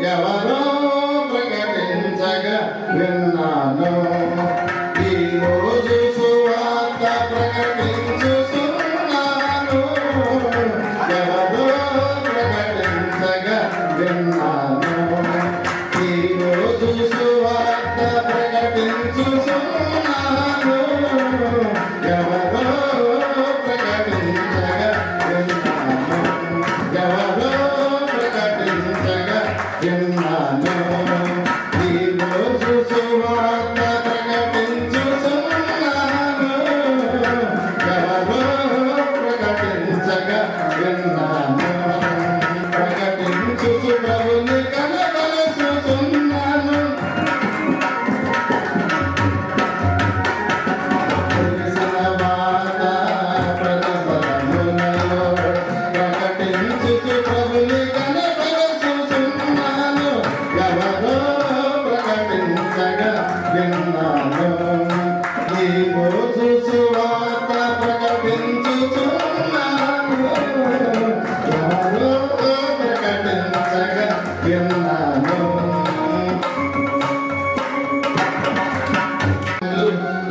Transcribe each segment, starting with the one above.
ఎవరో ప్రకటించగా విన్నాను. ఈరోజు సువార్త ప్రకటించుతున్నాను. ఎవరో ప్రకటించగా విన్నాను. ఈరోజు సువార్త ప్రకటించుతున్నాను. ఎవరో ప్రకటించగా విన్నాను. ఎవరో ప్రకటించగా విన్నాను. ఈరోజు సువార్త ప్రకటించుతున్నాను. ఎవరో ప్రకటించగా విన్నాను. ప్రకటించు ప్రభుని కనబరుచుతున్నాను. తెలిసిన మాట ప్రజలములలో ప్రకటించు ప్రభుని కనబరుచుతున్నాను. ఎవరో ప్రకటించగా విన్నాను. ఈరోజు సువార్త ప్రకటించుతున్నాను. ఎవరో ప్రకటించగా విన్నాను.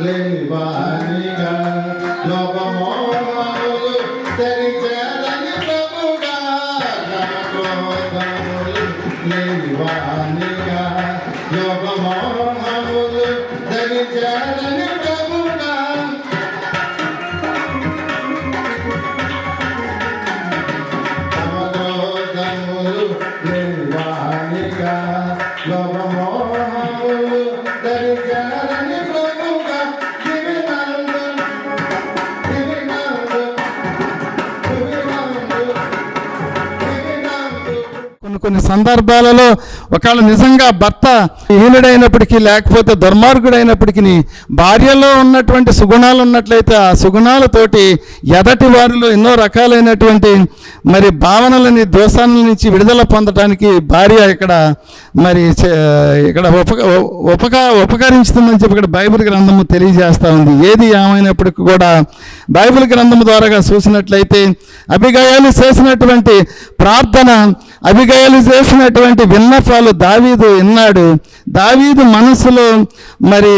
లేనివానిగా లోకమోహములు తెరిచేదని ప్రభుగా జనక్రోధములు లేనివానిగా లోకమోహములు తెరిచేదని ప్రభుగా సమక్రోధములు లేనివానిగా లోకమోహములు తెరిచేదని ప్రభుగా దివినందు దివినందు దివినందు దివినందు. కొన్ని సందర్భాలలో ఒకవేళ నిజంగా భర్త హీనుడైనప్పటికీ లేకపోతే దుర్మార్గుడైనప్పటికీ భార్యలో ఉన్నటువంటి సుగుణాలు ఉన్నట్లయితే ఆ సుగుణాలతోటి ఎదటి వారిలో ఎన్నో రకాలైనటువంటి మరి భావనలని దోషాల నుంచి విడుదల పొందడానికి భార్య ఇక్కడ మరి ఇక్కడ ఉపకరించుతుందని చెప్పి ఇక్కడ బైబిల్ గ్రంథము తెలియజేస్తూ ఉంది. ఏది ఏమైనప్పటికీ కూడా బైబిల్ గ్రంథము ద్వారా చూసినట్లయితే అబిగయలు చేసినటువంటి ప్రార్థన, అబిగయలు చేసినటువంటి విన్నపాలు దావీదు విన్నాడు. దావీదు మనసులో మరి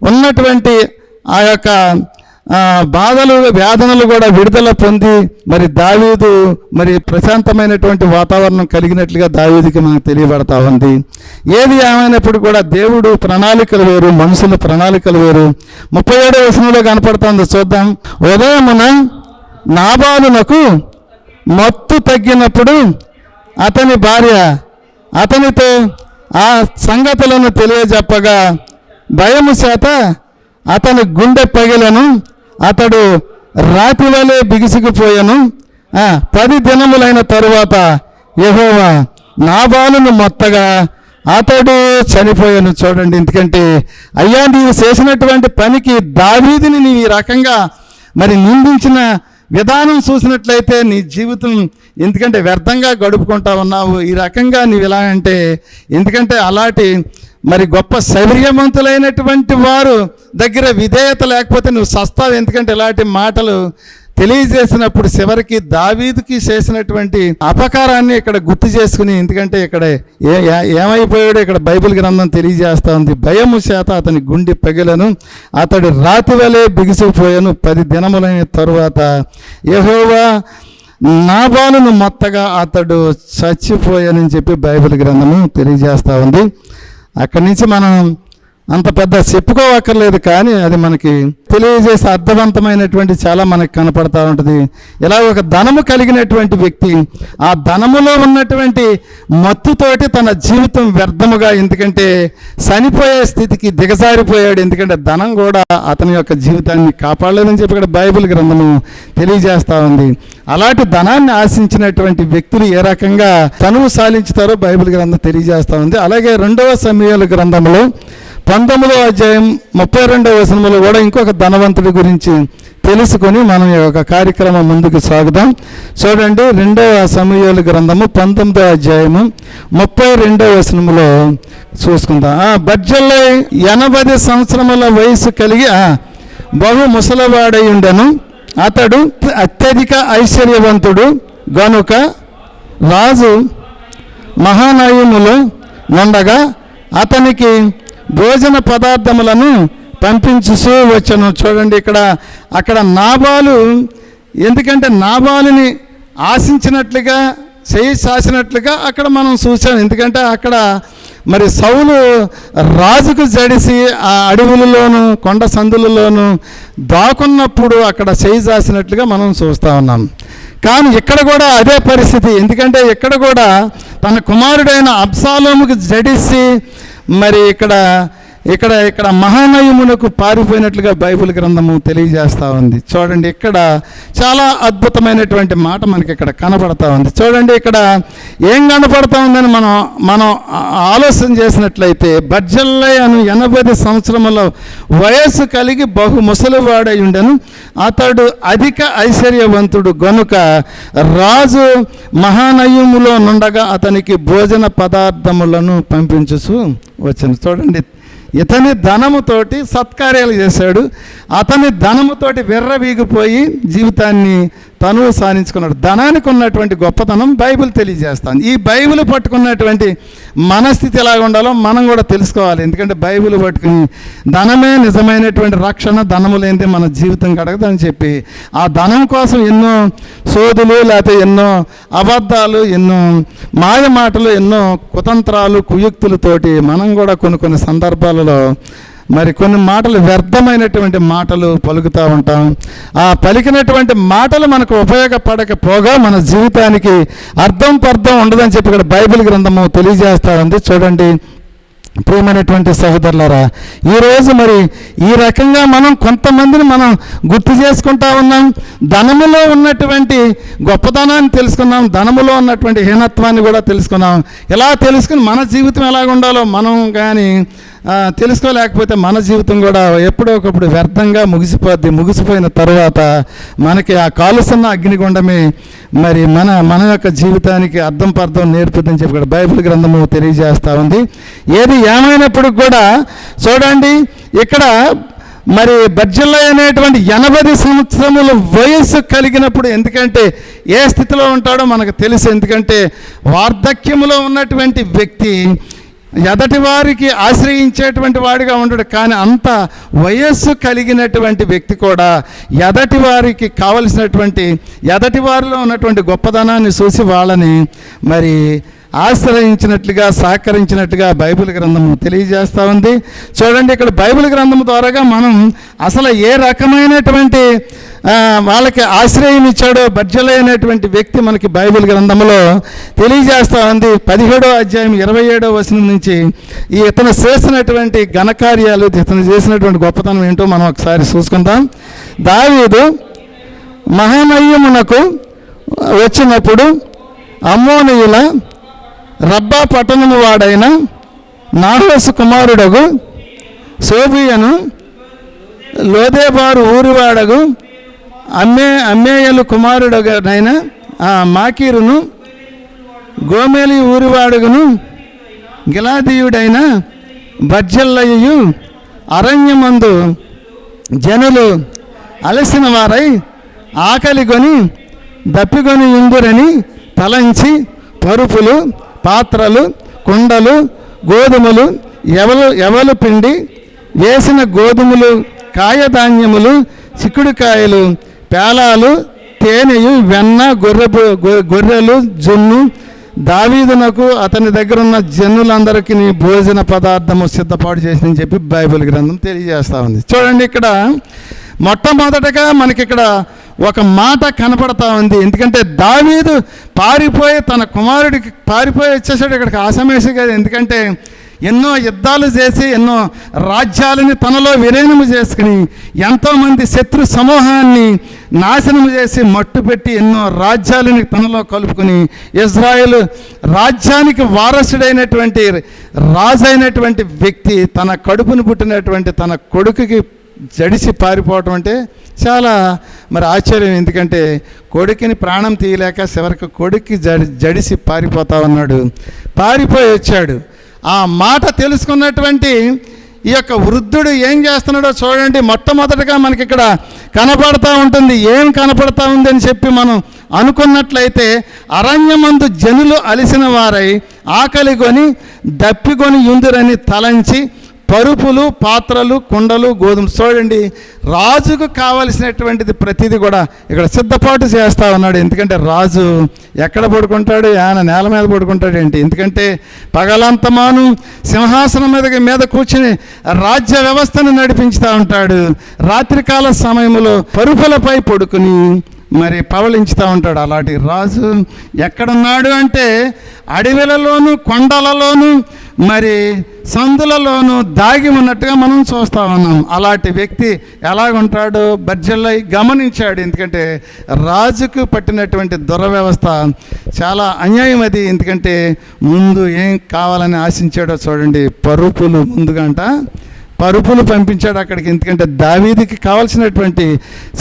ఉన్నటువంటి ఆ యొక్క బాధలు వేదనలు కూడా విడుదల పొంది మరి దావీదు మరి ప్రశాంతమైనటువంటి వాతావరణం కలిగినట్లుగా దావీదుకి మనకు తెలియబడతా ఉంది. ఏది ఏమైనప్పుడు కూడా దేవుడు ప్రణాళికలు వేరు, మనుషుల ప్రణాళికలు వేరు. 37వ వచనంలో కనపడుతుంది, చూద్దాం. ఉదయమున నాబాలునకు మత్తు తగ్గినప్పుడు అతని భార్య అతనితో ఆ సంగతులను తెలియజెప్పగా భయము చేత అతని గుండె పగిలను, అతడు రాతి వలె బిగుసుకుపోయాను. 10 దినములైన తరువాత యెహోవా నాబాలును మొత్తగా అతడు చనిపోయాను. చూడండి, ఎందుకంటే అయ్యా నీవు చేసినటువంటి పనికి దావీదుని నీవు ఈ రకంగా మరి నిందించిన విధానం చూసినట్లయితే నీ జీవితం ఎందుకంటే వ్యర్థంగా గడుపుకుంటా ఉన్నావు. ఈ రకంగా నీవు ఎలా అంటే ఎందుకంటే అలాంటి మరి గొప్ప శౌర్యవంతులైనటువంటి వారు దగ్గర విధేయత లేకపోతే నువ్వు సస్తావు. ఎందుకంటే ఇలాంటి మాటలు తెలియజేసినప్పుడు చివరికి దావీదుకి చేసినటువంటి అపకారాన్ని ఇక్కడ గుర్తు చేసుకుని, ఎందుకంటే ఇక్కడ ఏమైపోయాడో ఇక్కడ బైబిల్ గ్రంథం తెలియజేస్తూ ఉంది. భయము చేత అతని గుండె పగిలను, అతడు రాతి వలె బిగిసిపోయాను. 10 దినములైన తరువాత యెహోవా నాబాలును మొత్తగా అతడు చచ్చిపోయానని చెప్పి బైబిల్ గ్రంథము తెలియజేస్తూ ఉంది. అక్కడి నుంచి మనం అంత పెద్ద చెప్పుకోవక్కర్లేదు, కానీ అది మనకి తెలియజేసే అర్థవంతమైనటువంటి చాలా మనకి కనపడతా ఉంటుంది. ఇలా ఒక ధనము కలిగినటువంటి వ్యక్తి ఆ ధనములో ఉన్నటువంటి మత్తుతోటి తన జీవితం వ్యర్థముగా, ఎందుకంటే చనిపోయే స్థితికి దిగజారిపోయాడు. ఎందుకంటే ధనం కూడా అతని యొక్క జీవితాన్ని కాపాడలేదని చెప్పి ఇక్కడ బైబిల్ గ్రంథము తెలియజేస్తూ ఉంది. అలాంటి ధనాన్ని ఆశించినటువంటి వ్యక్తులు ఏ రకంగా తనువు సాలించుతారో బైబిల్ గ్రంథం తెలియజేస్తూ ఉంది. అలాగే 2వ సమూయేలు గ్రంథంలో 19వ అధ్యాయం 32వ వచనంలో కూడా ఇంకొక ధనవంతుడి గురించి తెలుసుకొని మనం ఈ యొక్క కార్యక్రమం ముందుకు సాగుదాం. చూడండి, 2వ సమూయేలు గ్రంథము 19వ అధ్యాయము 32వ వచనంలో చూసుకుందాం. బడ్జల్లో 80 సంవత్సరముల వయసు కలిగి బహు ముసలవాడై ఉండెను. అతడు అత్యధిక ఐశ్వర్యవంతుడు గనుక రాజు మహానయములో నుండగా అతనికి భోజన పదార్థములను పంపించుతూ వచ్చను. చూడండి అక్కడ నాబాలు, ఎందుకంటే నాబాలుని ఆశించినట్లుగా చేయి సాసినట్లుగా అక్కడ మనం చూసాం. ఎందుకంటే అక్కడ మరి సౌలు రాజుకు జడిసి ఆ అడవులలోను కొండ సందులలోను దాకున్నప్పుడు అక్కడ చేయి సాసినట్లుగా మనం చూస్తూ ఉన్నాం. కానీ ఇక్కడ కూడా అదే పరిస్థితి. ఎందుకంటే ఇక్కడ కూడా తన కుమారుడైన అబ్షాలోముకు జడిసి మరి ఇక్కడ మహానయమునకు పారిపోయినట్లుగా బైబిల్ గ్రంథము తెలియజేస్తూ ఉంది. చూడండి, ఇక్కడ చాలా అద్భుతమైనటువంటి మాట మనకి ఇక్కడ కనపడతా ఉంది. చూడండి, ఇక్కడ ఏం కనపడతా ఉందని మనం ఆలోచన చేసినట్లయితే, బర్జిల్లై అను 80 సంవత్సరముల వయస్సు కలిగి బహు ముసలివాడై ఉండెను. అతడు అధిక ఐశ్వర్యవంతుడు గనుక రాజు మహానయములో నుండగా అతనికి భోజన పదార్థములను పంపించుచు వచ్చాను. చూడండి, ఇతని ధనముతోటి సత్కార్యాలు చేశాడు. అతని ధనముతోటి విర్రవీగిపోయి జీవితాన్ని తను సాధించుకున్నాడు. ధనానికి ఉన్నటువంటి గొప్పతనం బైబిల్ తెలియజేస్తాను. ఈ బైబిల్ పట్టుకున్నటువంటి మనస్థితి ఎలాగ ఉండాలో మనం కూడా తెలుసుకోవాలి. ఎందుకంటే బైబిల్ పట్టుకుని ధనమే నిజమైనటువంటి రక్షణ, ధనము లేనిదే మన జీవితం గడగదని చెప్పి ఆ ధనం కోసం ఎన్నో సోదులు, లేకపోతే ఎన్నో అబద్ధాలు, ఎన్నో మాయ మాటలు, ఎన్నో కుతంత్రాలు, కుయుక్తులతోటి మనం కూడా కొన్ని సందర్భాలలో మరి కొన్ని మాటలు, వ్యర్థమైనటువంటి మాటలు పలుకుతూ ఉంటాం. ఆ పలికినటువంటి మాటలు మనకు ఉపయోగపడకపోగా మన జీవితానికి అర్థం ఉండదని చెప్పి ఇక్కడ బైబిల్ గ్రంథము తెలియజేస్తూ ఉంది. చూడండి ప్రియమైనటువంటి సహోదరులారా, ఈరోజు మరి ఈ రకంగా మనం కొంతమందిని మనం గుర్తు చేసుకుంటా ఉన్నాం. ధనములో ఉన్నటువంటి గొప్పతనాన్ని తెలుసుకున్నాం, ధనములో ఉన్నటువంటి హీనత్వాన్ని కూడా తెలుసుకున్నాం. ఇలా తెలుసుకుని మన జీవితం ఎలాగ ఉండాలో మనం కానీ తెలుసుకోలేకపోతే మన జీవితం కూడా ఎప్పుడో ఒకప్పుడు వ్యర్థంగా ముగిసిపోయిన తర్వాత మనకి ఆ కాలుస్తున్న అగ్నిగుండమే మరి మన యొక్క జీవితానికి అర్థం నేర్పుతుందని చెప్పి ఇక్కడ బైబిల్ గ్రంథము తెలియజేస్తూ ఉంది. ఏది ఏమైనప్పుడు కూడా చూడండి, ఇక్కడ మరి బర్జిల్లై అనేటువంటి 80 సంవత్సరముల వయస్సు కలిగినప్పుడు, ఎందుకంటే ఏ స్థితిలో ఉంటాడో మనకు తెలుసు. ఎందుకంటే వార్ధక్యములో ఉన్నటువంటి వ్యక్తి ఎదటి వారికి ఆశ్రయించేటువంటి వాడిగా ఉండడు. కానీ అంత వయస్సు కలిగినటువంటి వ్యక్తి కూడా ఎదటి వారికి కావలసినటువంటి, ఎదటి వారిలో ఉన్నటువంటి గొప్పదనాన్ని చూసి వాళ్ళని మరి ఆశ్రయించినట్లుగా, సహకరించినట్లుగా బైబిల్ గ్రంథము తెలియజేస్తూ ఉంది. చూడండి, ఇక్కడ బైబిల్ గ్రంథం ద్వారాగా మనం అసలు ఏ రకమైనటువంటి వాళ్ళకి ఆశ్రయం ఇచ్చాడో బర్జిల్లై అనేటువంటి వ్యక్తి మనకి బైబిల్ గ్రంథంలో తెలియజేస్తూ ఉంది. 17వ అధ్యాయం 27వ వచనం నుంచి ఇతను చేసినటువంటి ఘనకార్యాలు, ఇతను చేసినటువంటి గొప్పతనం ఏంటో మనం ఒకసారి చూసుకుందాం. దావీదు మహానయమునకు వచ్చినప్పుడు అమ్మోనీయుల రబ్బా పట్టణము వాడైన నాహోసు కుమారుడగు సోబియను, లోదేబారు ఊరివాడగు అమ్మేయలు కుమారుడైన మాకీరును, గోమేలి ఊరివాడుగును గిలాదీయుడైన బర్జిల్లయియు అరణ్యమందు జనులు అలసిన వారై ఆకలిగొని దప్పిగొని ఉందురని తలంచి పరుపులు, పాత్రలు, కుండలు, గోధుమలు, ఎవలు పిండి వేసిన గోధుమలు, కాయధాన్యములు, చిక్కుడుకాయలు, పేలాలు, తేనెయు, వెన్న, గొర్రెలు, జున్ను దావీదునకు అతని దగ్గర ఉన్న జనులందరికీ భోజన పదార్థము సిద్ధపాటు చేసిందని చెప్పి బైబిల్ గ్రంథం తెలియజేస్తూ ఉంది. చూడండి, ఇక్కడ మొట్టమొదటగా మనకి ఇక్కడ ఒక మాట కనపడతా ఉంది. ఎందుకంటే దావీదు తన కుమారుడికి పారిపోయి వచ్చేసాడు ఇక్కడికి ఆసమేసి కాదు. ఎందుకంటే ఎన్నో యుద్ధాలు చేసి ఎన్నో రాజ్యాలని తనలో విలీనము చేసుకుని ఎంతోమంది శత్రు సమూహాన్ని నాశనము చేసి మట్టుపెట్టి ఎన్నో రాజ్యాలని తనలో కలుపుకొని ఇజ్రాయేలు రాజ్యానికి వారసుడైనటువంటి రాజైనటువంటి వ్యక్తి తన కడుపును పుట్టినటువంటి తన కొడుకుకి జడిసి పారిపోవటం అంటే చాలా మరి ఆశ్చర్యం. ఎందుకంటే కొడుకుని ప్రాణం తీయలేక చివరికి కొడుక్కి జడిసి పారిపోతా ఉన్నాడు. పారిపోయి వచ్చాడు. ఆ మాట తెలుసుకున్నటువంటి ఈ యొక్క వృద్ధుడు ఏం చేస్తున్నాడో చూడండి. మొట్టమొదటిగా మనకి ఇక్కడ కనపడతా ఉంటుంది. ఏం కనపడతా ఉంది అని చెప్పి మనం అనుకున్నట్లయితే అరణ్యమందు జనులు అలిసిన వారై ఆకలిగొని దప్పికొని యుందురని తలంచి పరుపులు, పాత్రలు, కుండలు, గోధుమ. చూడండి, రాజుకు కావలసినటువంటిది ప్రతిదీ కూడా ఇక్కడ సిద్ధపాటు చేస్తూ ఉన్నాడు. ఎందుకంటే రాజు ఎక్కడ పడుకుంటాడు? ఆయన నేల మీద పడుకుంటాడు ఏంటి? ఎందుకంటే పగలంతమాను సింహాసనం మీద కూర్చుని రాజ్య వ్యవస్థను నడిపించుతూ ఉంటాడు. రాత్రికాల సమయంలో పరుపులపై పడుకుని మరి పవళించుతూ ఉంటాడు. అలాంటి రాజు ఎక్కడున్నాడు అంటే అడవిలలోను, కొండలలోను, మరి సందులలోనూ దాగి ఉన్నట్టుగా మనం చూస్తూ ఉన్నాం. అలాంటి వ్యక్తి ఎలాగుంటాడో బర్జిల్లై గమనించాడు. ఎందుకంటే రాజుకు పట్టినటువంటి దురవ్యవస్థ చాలా అన్యాయం అది. ఎందుకంటే ముందు ఏం కావాలని ఆశించాడో చూడండి, పరుపులు ముందుగంట పరుపులు పంపించాడు అక్కడికి. ఎందుకంటే దావీదుకి కావాల్సినటువంటి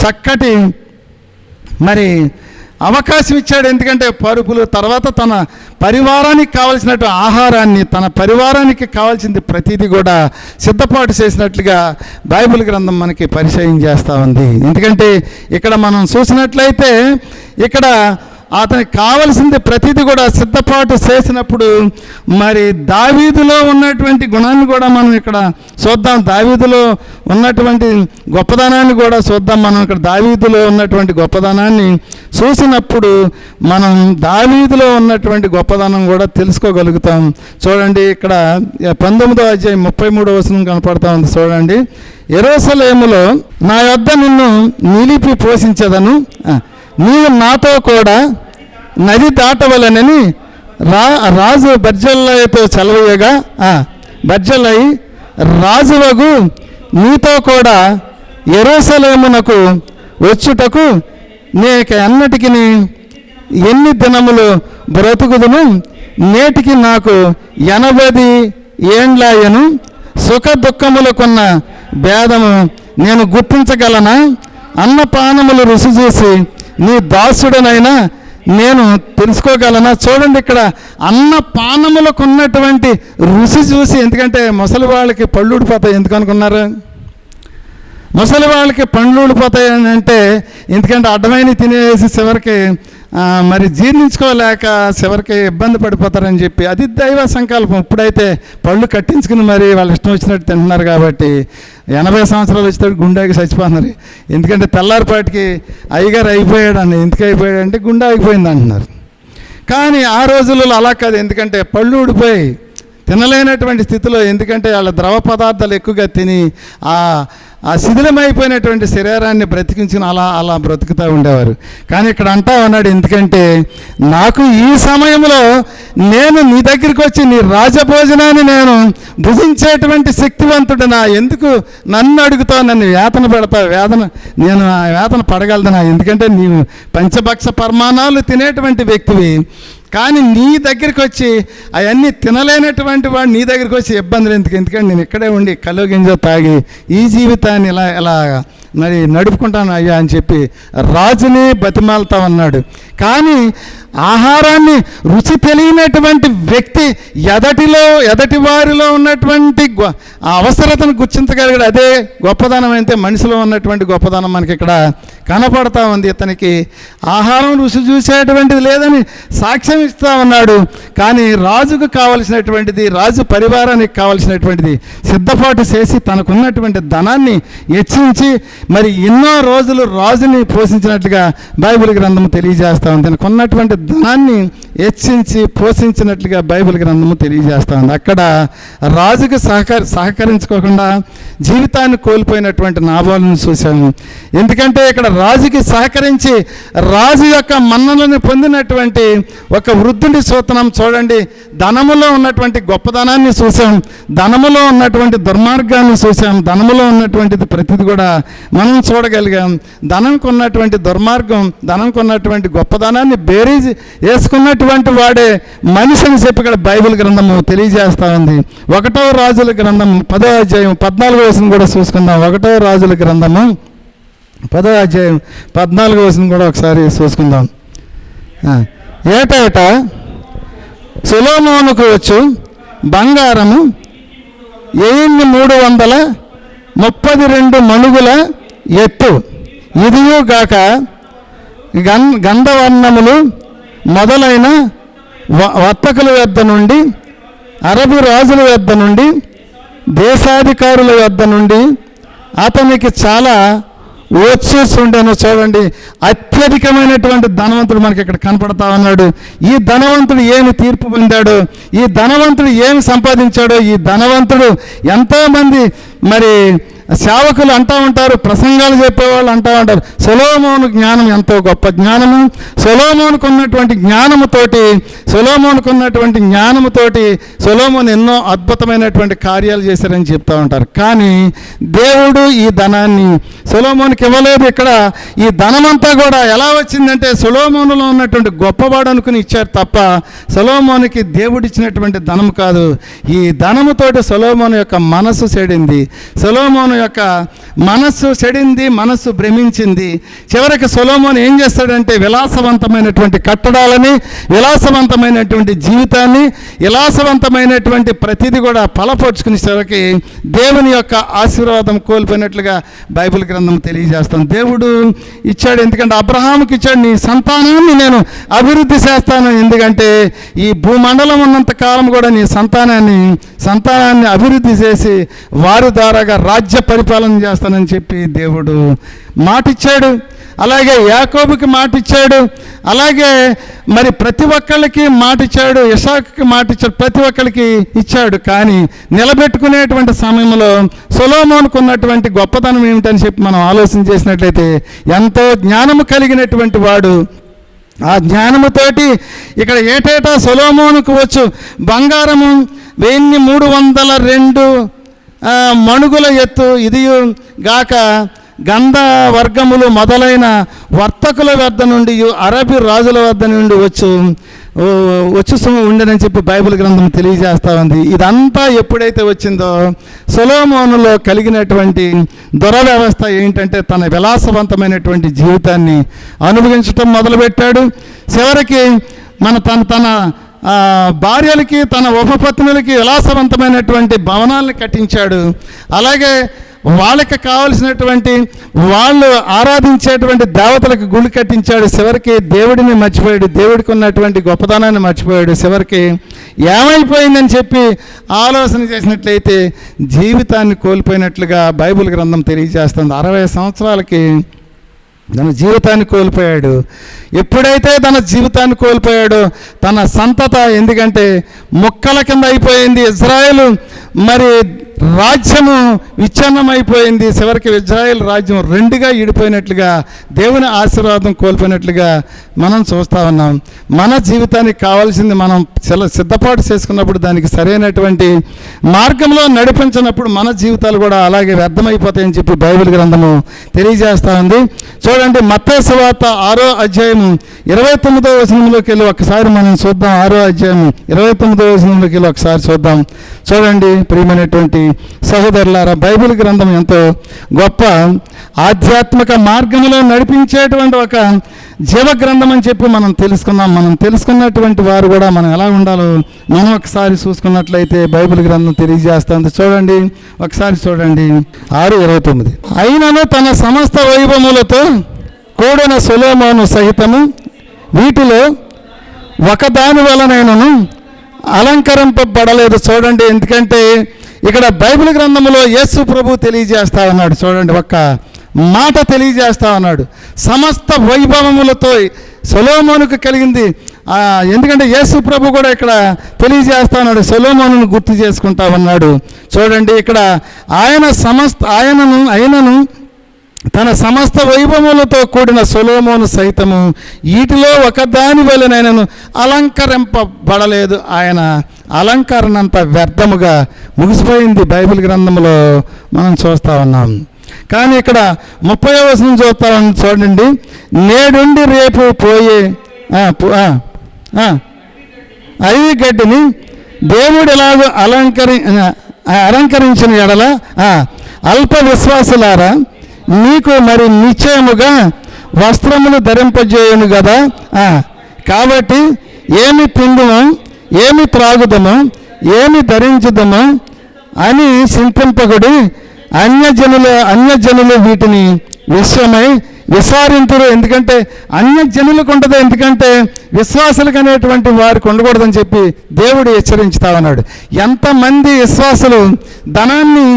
చక్కటి మరి అవకాశం ఇచ్చాడు. ఎందుకంటే పరుపులు, తర్వాత తన పరివారానికి కావలసినటువంటి ఆహారాన్ని, తన పరివారానికి కావాల్సింది ప్రతిదీ కూడా సిద్ధపాటు చేసినట్లుగా బైబిల్ గ్రంథం మనకి పరిచయం చేస్తూ ఉంది. ఎందుకంటే ఇక్కడ మనం చూసినట్లయితే ఇక్కడ అతనికి కావలసింది ప్రతిదీ కూడా సిద్ధపాటు చేసినప్పుడు మరి దావీదులో ఉన్నటువంటి గుణాన్ని కూడా మనం ఇక్కడ చూద్దాం. దావీదులో ఉన్నటువంటి గొప్పదనాన్ని కూడా చూద్దాం. మనం ఇక్కడ దావీదులో ఉన్నటువంటి గొప్పదనాన్ని చూసినప్పుడు మనం దావీదులో ఉన్నటువంటి గొప్పదనం కూడా తెలుసుకోగలుగుతాం. చూడండి, ఇక్కడ 19వ అధ్యాయం 33వ వచనం కనపడతా ఉంది. చూడండి, యెరూషలేములో నా యొద్ద నిన్ను నిలిపి పోషించదను, నీవు నాతో కూడా నది దాటవలనని రాజు బర్జిల్లయితో సెలవీయగా, బర్జిల్లై రాజువగు నీతో కూడా యెరూషలేమునకు వచ్చుటకు నీక ఎన్నటికి ఎన్ని దినములు బ్రతుకుదును? నేటికి నాకు 80 ఏండ్లాయను. సుఖ దుఃఖములకున్న భేదము నేను గుర్తించగలనా? అన్నపానములు రుచి చూసి నీ దాసుడనైనా నేను తెలుసుకోగలనా? చూడండి, ఇక్కడ అన్నపానములకు ఉన్నటువంటి రుచి చూసి, ఎందుకంటే ముసలి వాళ్ళకి పళ్ళు ఊడిపోతాయి. ఎందుకు అనుకున్నారు? ముసలి వాళ్ళకి పండ్లు ఊడిపోతాయి అని అంటే ఎందుకంటే అడ్డమైన తినేసి చివరికి మరి జీర్ణించుకోలేక చివరికి ఇబ్బంది పడిపోతారని చెప్పి, అది దైవ సంకల్పం. ఇప్పుడైతే పళ్ళు కట్టించుకుని మరి వాళ్ళు ఇష్టం వచ్చినట్టు తింటున్నారు కాబట్టి 80 సంవత్సరాలు వచ్చేటప్పుడు గుండెకి చచ్చిపోతున్నారు. ఎందుకంటే తెల్లారిపాటికి అయ్యగారు అయిపోయాడు అని. ఎందుకు అయిపోయాడు అంటే గుండె అయిపోయింది అంటున్నారు. కానీ ఆ రోజులలో అలా కాదు. ఎందుకంటే పళ్ళు ఊడిపోయి తినలేనటువంటి స్థితిలో, ఎందుకంటే వాళ్ళ ద్రవ పదార్థాలు ఎక్కువగా తిని ఆ శిథిలమైపోయినటువంటి శరీరాన్ని బ్రతికించుకుని అలా బ్రతుకుతూ ఉండేవారు. కానీ ఇక్కడ అంటా ఉన్నాడు, ఎందుకంటే నాకు ఈ సమయంలో నేను నీ దగ్గరికి వచ్చి నీ రాజభోజనాన్ని నేను భుజించేటువంటి శక్తివంతుడినా? ఎందుకు నన్ను అడుగుతావు? నన్ను వేతన పెడతావు? నేను ఆ వేతన పడగలదనా? ఎందుకంటే నీవు పంచభక్ష పరమాణాలు తినేటువంటి వ్యక్తివి. కానీ నీ దగ్గరికి వచ్చి అవన్నీ తినలేనటువంటి వాడు నీ దగ్గరికి వచ్చి ఇబ్బందులు ఎందుకు? ఎందుకంటే నేను ఇక్కడే ఉండి కలో గింజ తాగి ఈ జీవితాన్ని ఇలా మరి నడుపుకుంటాను అయ్యా అని చెప్పి రాజుని బతిమాలుతా ఉన్నాడు. కానీ ఆహారాన్ని రుచి తెలియనటువంటి వ్యక్తి ఎదటి వారిలో ఉన్నటువంటి అవసరతను గుర్తించగలిగాడు. అదే గొప్పదనం. అయితే మనిషిలో ఉన్నటువంటి గొప్పదనం మనకి ఇక్కడ కనపడతా ఉంది. ఇతనికి ఆహారం రుచి చూసేటువంటిది లేదని సాక్ష్యం ఇస్తూ ఉన్నాడు. కానీ రాజుకు కావలసినటువంటిది, రాజు పరివారానికి కావలసినటువంటిది సిద్ధపాటు చేసి తనకున్నటువంటి ధనాన్ని హెచ్చించి మరి ఎన్నో రోజులు రాజుని పోషించినట్లుగా బైబిల్ గ్రంథము తెలియజేస్తూ ఉంది. తనకున్నటువంటి ధనాన్ని హెచ్చించి పోషించినట్లుగా బైబిల్ గ్రంథము తెలియజేస్తూ ఉంది. అక్కడ రాజుకు సహకరించుకోకుండా జీవితాన్ని కోల్పోయినటువంటి నాబాలును చూశాము. ఎందుకంటే ఇక్కడ రాజుకి సహకరించి రాజు యొక్క మన్ననలను పొందినటువంటి ఒక వృద్ధుని సూత్రం చూడండి. ధనములో ఉన్నటువంటి గొప్పదనాన్ని చూసాం, ధనములో ఉన్నటువంటి దుర్మార్గాన్ని చూసాం, ధనములో ఉన్నటువంటిది ప్రతిది కూడా మనం చూడగలిగాం. ధనంకు ఉన్నటువంటి దుర్మార్గం, ధనంకు ఉన్నటువంటి గొప్పదనాన్ని బేరీజ్ వేసుకున్నటువంటి వాడే మనిషి అని చెప్పి ఇక్కడ బైబిల్ గ్రంథము తెలియజేస్తూ ఉంది. 1వ రాజుల గ్రంథం 10వ అధ్యాయం 14వ వచనం కూడా చూసుకుందాం. 1వ రాజుల గ్రంథము 10వ అధ్యాయం 14వ వచనం కూడా ఒకసారి చూసుకుందాం. ఏటేట సొలొమోనుకు వచ్చు బంగారము 1332 మణుగుల ఎత్తు, ఇదియు గాక గంధవర్ణములు మొదలైన వర్తకుల వద్ద నుండి, అరబు రాజుల వద్ద నుండి, దేశాధికారుల వద్ద నుండి అతనికి చాలా వచ్చేస్తుండేను. చూడండి, అత్యధికమైనటువంటి ధనవంతుడు మనకి ఇక్కడ కనపడతా ఉన్నాడు. ఈ ధనవంతుడు ఏమి తీర్పు పొందాడు, ఈ ధనవంతుడు ఏమి సంపాదించాడో, ఈ ధనవంతుడు ఎంతోమంది మరి సేవకులు అంటూ ఉంటారు, ప్రసంగాలు చెప్పేవాళ్ళు అంటూ ఉంటారు, సొలొమోను జ్ఞానం ఎంతో గొప్ప జ్ఞానము, సొలొమోనుకు ఉన్నటువంటి జ్ఞానముతోటి సొలొమోను ఎన్నో అద్భుతమైనటువంటి కార్యాలు చేశారని చెప్తూ ఉంటారు. కానీ దేవుడు ఈ ధనాన్ని సొలొమోనుకి ఇవ్వలేదు. ఇక్కడ ఈ ధనమంతా కూడా ఎలా వచ్చిందంటే సొలొమోనులో ఉన్నటువంటి గొప్పవాడు అనుకుని ఇచ్చారు తప్ప సొలొమోనుకి దేవుడు ఇచ్చినటువంటి ధనం కాదు. ఈ ధనముతోటి సొలొమోను యొక్క మనసు చెడింది, సొలొమోను యొక్క మనస్సు భ్రమించింది. చివరికి సొలొమోను ఏం చేస్తాడంటే విలాసవంతమైనటువంటి కట్టడాలని, విలాసవంతమైనటువంటి జీవితాన్ని, విలాసవంతమైనటువంటి ప్రతిదీ కూడా ఫలపరుచుకుని చివరికి దేవుని యొక్క ఆశీర్వాదం కోల్పోయినట్లుగా బైబిల్ గ్రంథం తెలియజేస్తాం. దేవుడు ఇచ్చాడు, ఎందుకంటే అబ్రహాముకి ఇచ్చాడు, నీ సంతానాన్ని నేను అభివృద్ధి చేస్తాను, ఎందుకంటే ఈ భూమండలం ఉన్నంత కాలం కూడా నీ సంతానాన్ని అభివృద్ధి చేసి వారి ద్వారాగా రాజ్య పరిపాలన చేస్తానని చెప్పి దేవుడు మాటిచ్చాడు. అలాగే యాకోబుకి మాటిచ్చాడు, అలాగే మరి ప్రతి ఒక్కళ్ళకి మాటిచ్చాడు, ఇసాకుకి మాటిచ్చాడు, ప్రతి ఒక్కరికి ఇచ్చాడు. కానీ నిలబెట్టుకునేటువంటి సమయంలో సొలొమోనుకు ఉన్నటువంటి గొప్పతనం ఏమిటని చెప్పి మనం ఆలోచన చేసినట్లయితే ఎంతో జ్ఞానము కలిగినటువంటి వాడు. ఆ జ్ఞానముతోటి ఇక్కడ ఏటేటా సొలొమోనుకు వచ్చు బంగారము 1302 మణుగుల ఎత్తు, ఇది గాక గంధ వర్గములు మొదలైన వర్తకుల వద్ద నుండి, అరబీ రాజుల వద్ద నుండి వచ్చు ఉండనని చెప్పి బైబిల్ గ్రంథం తెలియజేస్తూ ఉంది. ఇదంతా ఎప్పుడైతే వచ్చిందో సొలొమోనులో కలిగినటువంటి దురవ్యవస్థ ఏంటంటే తన విలాసవంతమైనటువంటి జీవితాన్ని అనుభవించటం మొదలుపెట్టాడు. చివరికి తన భార్యలకి, తన ఉపపత్నులకి విలాసవంతమైనటువంటి భవనాలను కట్టించాడు. అలాగే వాళ్ళకి కావలసినటువంటి వాళ్ళు ఆరాధించేటువంటి దేవతలకు గుళ్ళు కట్టించాడు. చివరికి దేవుడిని మర్చిపోయాడు, దేవుడికి ఉన్నటువంటి గొప్పతనాన్ని మర్చిపోయాడు. చివరికి ఏమైపోయిందని చెప్పి ఆలోచన చేసినట్లయితే జీవితాన్ని కోల్పోయినట్లుగా బైబిల్ గ్రంథం తెలియజేస్తుంది. 60 సంవత్సరాలకి తన జీవితాన్ని కోల్పోయాడు. ఎప్పుడైతే తన జీవితాన్ని కోల్పోయాడో తన సంతత, ఎందుకంటే ముక్కల కింద అయిపోయింది ఇజ్రాయేలు, మరి రాజ్యము విచ్ఛిన్నమైపోయింది. చివరికి ఇజ్రాయేల్ రాజ్యం 2గా ఈడిపోయినట్లుగా, దేవుని ఆశీర్వాదం కోల్పోయినట్లుగా మనం చూస్తూ ఉన్నాం. మన జీవితానికి కావాల్సింది మనం సిద్ధపాటు చేసుకున్నప్పుడు, దానికి సరైనటువంటి మార్గంలో నడిపించినప్పుడు మన జీవితాలు కూడా అలాగే వ్యర్థమైపోతాయని చెప్పి బైబిల్ గ్రంథము తెలియజేస్తూ ఉంది. చూడండి, మత్తయి సువార్త 6వ అధ్యాయము 29వ వచనంలోకి వెళ్ళి ఒకసారి మనం చూద్దాం. 6వ అధ్యాయము 29వ వచనంలోకి వెళ్ళి ఒకసారి చూద్దాం. చూడండి ప్రియమైనటువంటి సహోదరులారా, బైబిల్ గ్రంథం ఎంతో గొప్ప ఆధ్యాత్మిక మార్గంలో నడిపించేటువంటి ఒక జీవ గ్రంథం అని చెప్పి మనం తెలుసుకున్నాం. మనం తెలుసుకున్నటువంటి వారు కూడా మనం ఎలా ఉండాలో మనం ఒకసారి చూసుకున్నట్లయితే బైబిల్ గ్రంథం తెలియజేస్తుంది. చూడండి, ఒకసారి చూడండి 6:29. అయినను తన సమస్త వైభవములతో కూడిన సొలొమోను సహితము వీటిలో ఒకదాని వలనైనను అలంకరింపబడలేదు. చూడండి, ఎందుకంటే ఇక్కడ బైబిల్ గ్రంథంలో యేసు ప్రభు తెలియజేస్తా ఉన్నాడు. చూడండి, ఒక్క మాట తెలియజేస్తా ఉన్నాడు. సమస్త వైభవములతో సొలొమోనుకు కలిగింది. ఎందుకంటే యేసు ప్రభు కూడా ఇక్కడ తెలియజేస్తా ఉన్నాడు, సొలొమోనును గుర్తు చేసుకుంటా ఉన్నాడు. చూడండి, ఇక్కడ ఆయనను తన సమస్త వైభవములతో కూడిన సొలొమోను సైతము వీటిలో ఒకదాని వలనైనను అలంకరింపబడలేదు. ఆయన అలంకరణ అంతా వ్యర్థముగా ముగిసిపోయింది బైబిల్ గ్రంథంలో మనం చూస్తూ ఉన్నాం. కానీ ఇక్కడ 30వ వచనం చూడండి, నేడుండి రేపు పోయే అడవి గడ్డిని దేవుడు ఎలాగో అలంకరించిన ఎడల అల్ప విశ్వాసులారా మీకు మరి నిశ్చయముగా వస్త్రములు ధరింపజేయను కదా. కాబట్టి ఏమి తిందుమో, ఏమి త్రాగుదమో, ఏమి ధరించుదమో అని చింతింపకుడి. అన్యజనులు వీటిని విషయమై విసారింతురు. ఎందుకంటే అన్య జనులకు ఉండదు, ఎందుకంటే విశ్వాసులకు అనేటువంటి వారికి ఉండకూడదని చెప్పి దేవుడు హెచ్చరించుతా ఉన్నాడు. ఎంతమంది విశ్వాసులు ధనాన్ని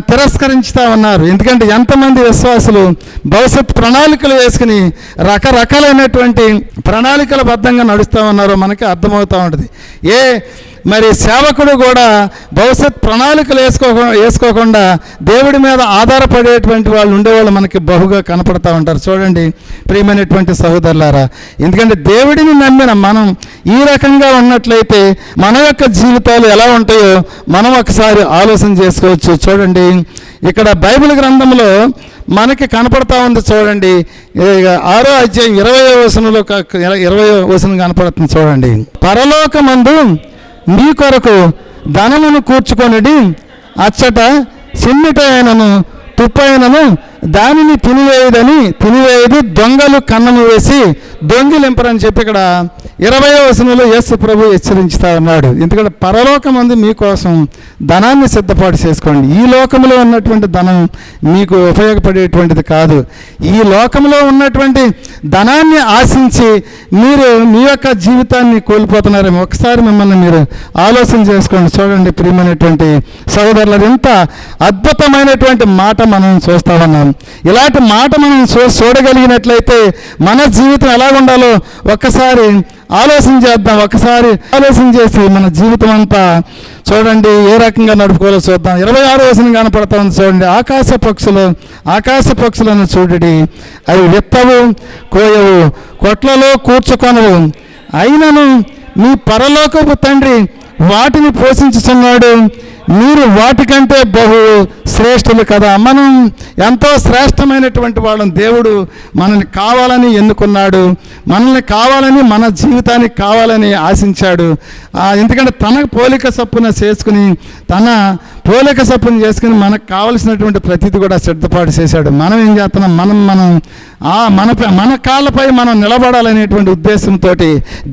తిరస్కరించుతా ఉన్నారు. ఎందుకంటే ఎంతమంది విశ్వాసులు భవిష్యత్ ప్రణాళికలు వేసుకుని రకరకాలైనటువంటి ప్రణాళికల బద్ధంగా నడుస్తూ ఉన్నారో మనకి అర్థమవుతూ ఉంటుంది. మరి సేవకుడు కూడా భవిష్యత్ ప్రణాళికలు వేసుకోకుండా దేవుడి మీద ఆధారపడేటువంటి వాళ్ళు ఉండేవాళ్ళు మనకి బహుగా కనపడతా ఉంటారు. చూడండి ప్రియమైనటువంటి సహోదరులారా, ఎందుకంటే దేవుడిని నమ్మిన మనం ఈ రకంగా ఉన్నట్లయితే మన యొక్క జీవితాలు ఎలా ఉంటాయో మనం ఒకసారి ఆలోచన చేసుకోవచ్చు. చూడండి ఇక్కడ బైబిల్ గ్రంథంలో మనకి కనపడతా ఉంది. చూడండి 6వ అధ్యాయం 20వ వచనంలో 20వ వచనం కనపడుతుంది. చూడండి, పరలోకమందు మీ కొరకు ధనమును కూర్చుకొనిడి, అచ్చట సిమ్మిటైనను తుప్పైనను దానిని తినివేయదు, దొంగలు కన్నము వేసి దొంగిలింపరని చెప్పి ఇక్కడ 20వ వచనంలో యేసు ప్రభు హెచ్చరించుతా ఉన్నాడు. ఎందుకంటే పరలోకమందు మీకోసం ధనాన్ని సిద్ధపాటు చేసుకోండి. ఈ లోకంలో ఉన్నటువంటి ధనం మీకు ఉపయోగపడేటువంటిది కాదు. ఈ లోకంలో ఉన్నటువంటి ధనాన్ని ఆశించి మీరు మీ యొక్క జీవితాన్ని కోల్పోతున్నారేమో ఒకసారి మిమ్మల్ని మీరు ఆలోచన చేసుకోండి. చూడండి ప్రియమైనటువంటి సహోదరులు, ఎంత అద్భుతమైనటువంటి మాట మనం చూస్తా ఉన్నాం. ఇలాంటి మాట మనం చూడగలిగినట్లయితే మన జీవితం ఎలా ఉండాలో ఒక్కసారి ఆలోచన చేద్దాం. ఒకసారి ఆలోచన చేసి మన జీవితం అంతా చూడండి ఏ రకంగా నడుపుకోవాలో చూద్దాం. 26వ వచనం కనపడతా ఉంది. చూడండి, ఆకాశ పక్షులను చూడడి, అవి విత్తవు కోయవు, కొట్లలో కూర్చుకొనవు, అయినను మీ పరలోకపు తండ్రి వాటిని పోషించుచున్నాడు, మీరు వాటికంటే బహు శ్రేష్ఠులు కదా. మనం ఎంతో శ్రేష్టమైనటువంటి వాళ్ళం. దేవుడు మనల్ని కావాలని ఎన్నుకున్నాడు, మనల్ని కావాలని, మన జీవితానికి కావాలని ఆశించాడు. ఎందుకంటే తన పోలిక చొప్పున చేసుకుని మనకు కావలసినటువంటి ప్రతిది కూడా సిద్ధపాటు చేశాడు. మనం ఏం చేస్తున్నాం, మన కాళ్ళపై మనం నిలబడాలనేటువంటి ఉద్దేశంతో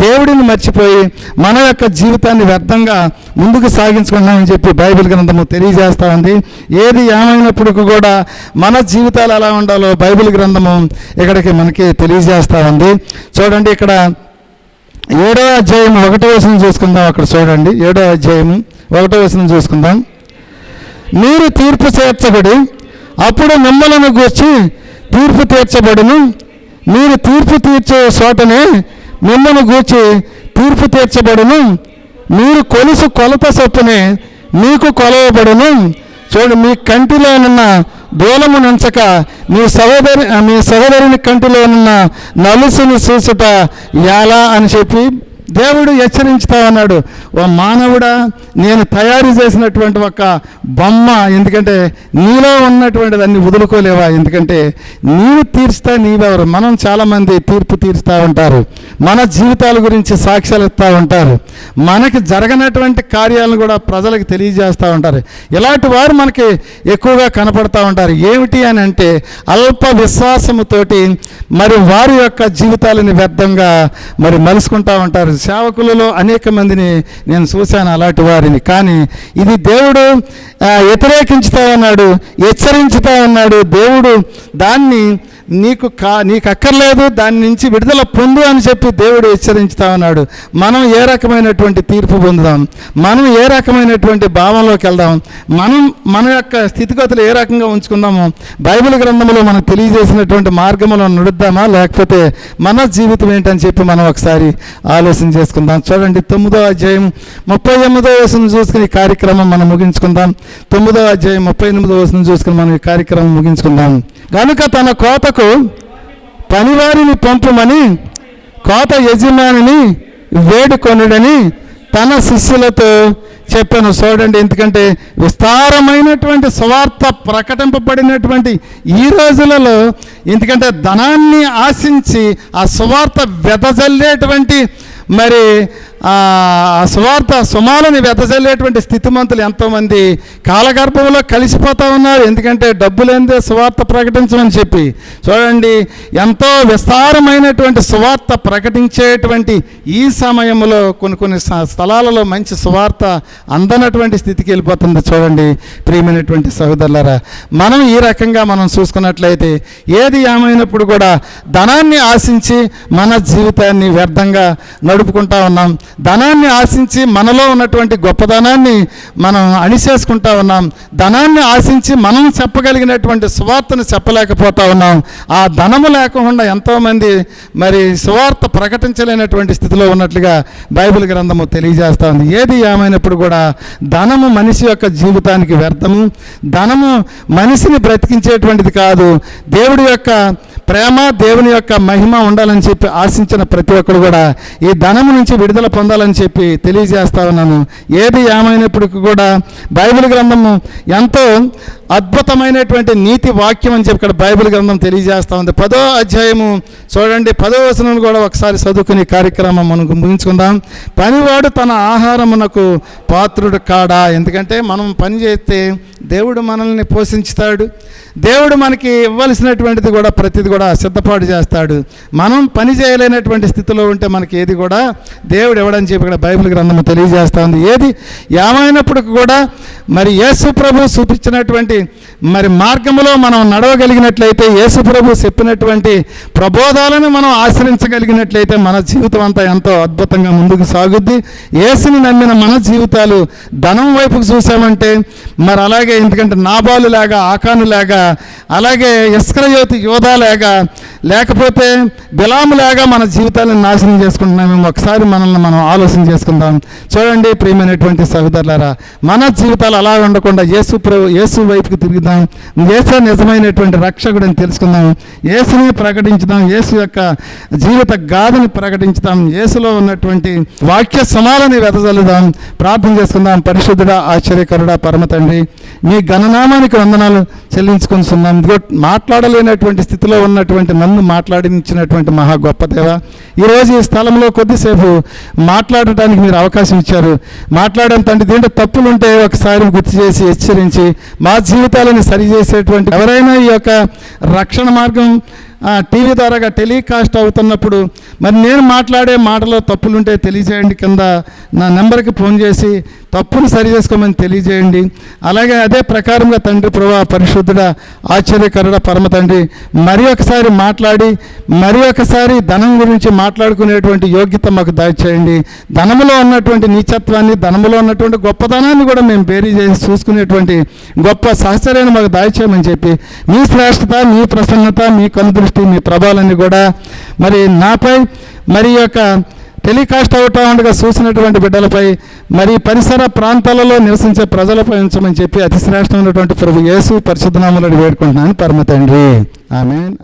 దేవుడిని మర్చిపోయి మన యొక్క జీవితాన్ని వ్యర్థంగా ముందుకు సాగించుకున్నామని చెప్పి బైబిల్ గ్రంథము తెలియజేస్తూ ఉంది. ఏది ఏమైనప్పుడు కూడా మన జీవితాలు ఎలా ఉండాలో బైబిల్ గ్రంథము ఇక్కడికి మనకి తెలియజేస్తూ ఉంది. చూడండి, ఇక్కడ 7వ అధ్యాయం 1వ వచనం చూసుకుందాం. అక్కడ చూడండి 7వ అధ్యాయం 1వ వచనం చూసుకుందాం. మీరు తీర్పు చేర్చబడి అప్పుడు మిమ్మలను గూర్చి తీర్పు తీర్చబడును, మీరు తీర్పు తీర్చే చోటనే మిమ్మల్ని గూర్చి తీర్పు తీర్చబడును, మీరు కొలత చొప్పునే మీకు కొలవబడును. చూడండి, మీ కంటిలోనున్న దూలము నుంచక మీ సహోదరుని కంటిలోనున్న నలుసుని చూసుట ఎలా అని చెప్పి దేవుడు హెచ్చరించుతా ఉన్నాడు. ఓ మానవుడా, నేను తయారు చేసినటువంటి ఒక బొమ్మ, ఎందుకంటే నీలో ఉన్నటువంటి దాన్ని వదులుకోలేవా? ఎందుకంటే నీవు తీర్చుతా నీవెవరు? మనం చాలామంది తీర్పు తీరుస్తూ ఉంటారు, మన జీవితాల గురించి సాక్ష్యాలు ఇస్తూ ఉంటారు, మనకి జరగనటువంటి కార్యాలను కూడా ప్రజలకు తెలియజేస్తూ ఉంటారు. ఇలాంటి వారు మనకి ఎక్కువగా కనపడతా ఉంటారు. ఏమిటి అని అంటే అల్ప విశ్వాసముతోటి మరి వారి యొక్క జీవితాలను వ్యర్థంగా మరి మలుసుకుంటూ ఉంటారు. సేవకులలో అనేక మందిని నేను చూశాను అలాంటి వారిని. కానీ ఇది దేవుడు వ్యతిరేకించుతా ఉన్నాడు, హెచ్చరించుతా ఉన్నాడు. దేవుడు దాన్ని నీకు అక్కర్లేదు, దాని నుంచి విడుదల పొందు అని చెప్పి దేవుడు హెచ్చరించుతా ఉన్నాడు. మనం ఏ రకమైనటువంటి తీర్పు పొందుదాం, మనం ఏ రకమైనటువంటి భావంలోకి వెళ్దాం, మన యొక్క స్థితిగతులు ఏ రకంగా ఉంచుకుందాము, బైబిల్ గ్రంథంలో మనకు తెలియజేసినటువంటి మార్గంలో నడుద్దామా, లేకపోతే మన జీవితం ఏంటని చెప్పి మనం ఒకసారి ఆలోచన చేసుకుందాం. చూడండి 9వ అధ్యాయం 38వ వచనం చూసుకుని ఈ కార్యక్రమం మనం ముగించుకుందాం. 9వ అధ్యాయం 38వ వచనం చూసుకుని మనం ఈ కార్యక్రమం ముగించుకుందాం. కనుక తన కోతకు పనివారిని పంపమని కోత యజమానిని వేడుకొనుడని తన శిష్యులతో చెప్పాను. చూడండి, ఎందుకంటే విస్తారమైనటువంటి సువార్త ప్రకటింపబడినటువంటి ఈ రోజులలో, ఎందుకంటే ధనాన్ని ఆశించి ఆ సువార్త వెదజల్లేటువంటి మరి సువార్త సుమాలని వెదజల్లేటువంటి స్థితిమంతులు ఎంతోమంది కాలగర్భంలో కలిసిపోతూ ఉన్నారు. ఎందుకంటే డబ్బు లేనిదే సువార్త ప్రకటించమని చెప్పి. చూడండి, ఎంతో విస్తారమైనటువంటి సువార్త ప్రకటించేటువంటి ఈ సమయంలో కొన్ని స్థలాలలో మంచి సువార్త అందనటువంటి స్థితికి వెళ్ళిపోతుంది. చూడండి ప్రియమైనటువంటి సహోదరులారా, మనం ఈ రకంగా మనం చూసుకున్నట్లయితే ఏది ఏమైనప్పుడు కూడా ధనాన్ని ఆశించి మన జీవితాన్ని వ్యర్థంగా నడుపుకుంటా ఉన్నాం. ధనాన్ని ఆశించి మనలో ఉన్నటువంటి గొప్పదనాన్ని మనం అణిసేసుకుంటా ఉన్నాం. ధనాన్ని ఆశించి మనం చెప్పగలిగినటువంటి సువార్తను చెప్పలేకపోతా ఉన్నాం. ఆ ధనము లేకుండా ఎంతోమంది మరి సువార్త ప్రకటించలేనటువంటి స్థితిలో ఉన్నట్లుగా బైబిల్ గ్రంథము తెలియజేస్తూ ఉంది. ఏది ఏమైనప్పుడు కూడా ధనము మనిషి యొక్క జీవితానికి వ్యర్థము. ధనము మనిషిని బ్రతికించేటువంటిది కాదు. దేవుడి యొక్క ప్రేమ, దేవుని యొక్క మహిమ ఉండాలని చెప్పి ఆశించిన ప్రతి ఒక్కరు కూడా ఈ ధనము నుంచి విడుదల పొందాలని చెప్పి తెలియజేస్తా ఉన్నాను. ఏది ఏమైనప్పటికీ కూడా బైబిల్ గ్రంథము ఎంతో అద్భుతమైనటువంటి నీతి వాక్యం అని చెప్పి ఇక్కడ బైబిల్ గ్రంథం తెలియజేస్తూ ఉంది. 10వ అధ్యాయము చూడండి, 10వ వచనం కూడా ఒకసారి చదువుకునే కార్యక్రమం మనకు ముగించుకుందాం. పనివాడు తన ఆహారమునకు పాత్రుడు కాడా? ఎందుకంటే మనం పని చేస్తే దేవుడు మనల్ని పోషించుతాడు. దేవుడు మనకి ఇవ్వాల్సినటువంటిది కూడా ప్రతిది కూడా సిద్ధపాటు చేస్తాడు. మనం పని చేయలేనటువంటి స్థితిలో ఉంటే మనకి ఏది కూడా దేవుడు ఇవ్వడని చెప్పి ఇక్కడ బైబిల్ గ్రంథం తెలియజేస్తూ ఉంది. ఏది ఏమైనప్పటికీ కూడా మరి యేసు ప్రభు చూపించినటువంటి మరి మార్గంలో మనం నడవగలిగినట్లయితే, యేసు ప్రభు చెప్పినటువంటి ప్రబోధాలను మనం ఆశ్రయించగలిగినట్లయితే మన జీవితం అంతా ఎంతో అద్భుతంగా ముందుకు సాగుద్ది. యేసుని నమ్మిన మన జీవితాలు ధనం వైపుకు చూసామంటే మరి అలాగే, ఎందుకంటే నాబాలు లాగా, ఆకాను లాగా, అలాగే ఇస్కరియోతు యోధా లాగా, లేకపోతే బిలాము లాగా మన జీవితాలను నాశనం చేసుకుంటున్నామేమో ఒకసారి మనల్ని మనం ఆలోచన చేసుకుందాం. చూడండి ప్రియమైనటువంటి సహోదరులారా, మన జీవితాలు అలా ఉండకుండా యేసు వైపుకి తిరుగుదాం. యేసు నిజమైనటువంటి రక్షకుడని తెలుసుకుందాం. యేసుని ప్రకటించుదాం. యేసు యొక్క జీవిత గాథని ప్రకటించుదాం. యేసులో ఉన్నటువంటి వాక్య సమాలని వెదజల్లుదాం. ప్రార్థన చేసుకుందాం. పరిశుద్ధుడా, ఆశ్చర్యకరుడా, పరమ తండ్రి, మీ ఘననామానికి వందనాలు చెల్లించుకుంటున్నాం. మాట్లాడలేనటువంటి స్థితిలో ఉన్నటువంటి నన్ను మాట్లాడించినటువంటి మహా గొప్ప దేవ, ఈరోజు ఈ స్థలంలో కొద్దిసేపు మాట్లాడటానికి మీరు అవకాశం ఇచ్చారు. మాట్లాడడం తండ్రి, దీంట్లో తప్పులు ఉంటే ఒకసారి గుర్తు చేసి హెచ్చరించి మా జీవితాలను సరిచేసేటువంటి ఎవరైనా ఈ యొక్క రక్షణ మార్గం టీవీ ద్వారాగా టెలికాస్ట్ అవుతున్నప్పుడు మరి నేను మాట్లాడే మాటలో తప్పులుంటే తెలియజేయండి. కింద నా నెంబర్కి ఫోన్ చేసి తప్పును సరి చేసుకోమని తెలియజేయండి. అలాగే అదే ప్రకారంగా తండ్రి ప్రభా, పరిశుద్ధుడా, ఆశ్చర్యకరుడ, పరమ తండ్రి, మరి ఒకసారి మాట్లాడి మరి ఒకసారి ధనం గురించి మాట్లాడుకునేటువంటి యోగ్యత మాకు దయచేయండి. ధనములో ఉన్నటువంటి నీచత్వాన్ని, ధనములో ఉన్నటువంటి గొప్పతనాన్ని కూడా మేము బేరీ చేసి చూసుకునేటువంటి గొప్ప సహచర్యాన్ని మాకు దయచేయమని చెప్పి మీ శ్రేష్టత, మీ ప్రసన్నత, మీ కనుదృష్టి, మీ ప్రభావాలన్నీ కూడా మరి నాపై, మరి యొక్క టెలికాస్ట్ అవుతా ఉండగా చూసినటువంటి బిడ్డలపై, మరి పరిసర ప్రాంతాలలో నివసించే ప్రజలపై ఉంచమని చెప్పి అతి శ్రేష్టమైనటువంటి ప్రభు యేసు పరిశుద్ధ నామములో వేడుకుంటున్నాను పరమ తండ్రి. ఆమేన్.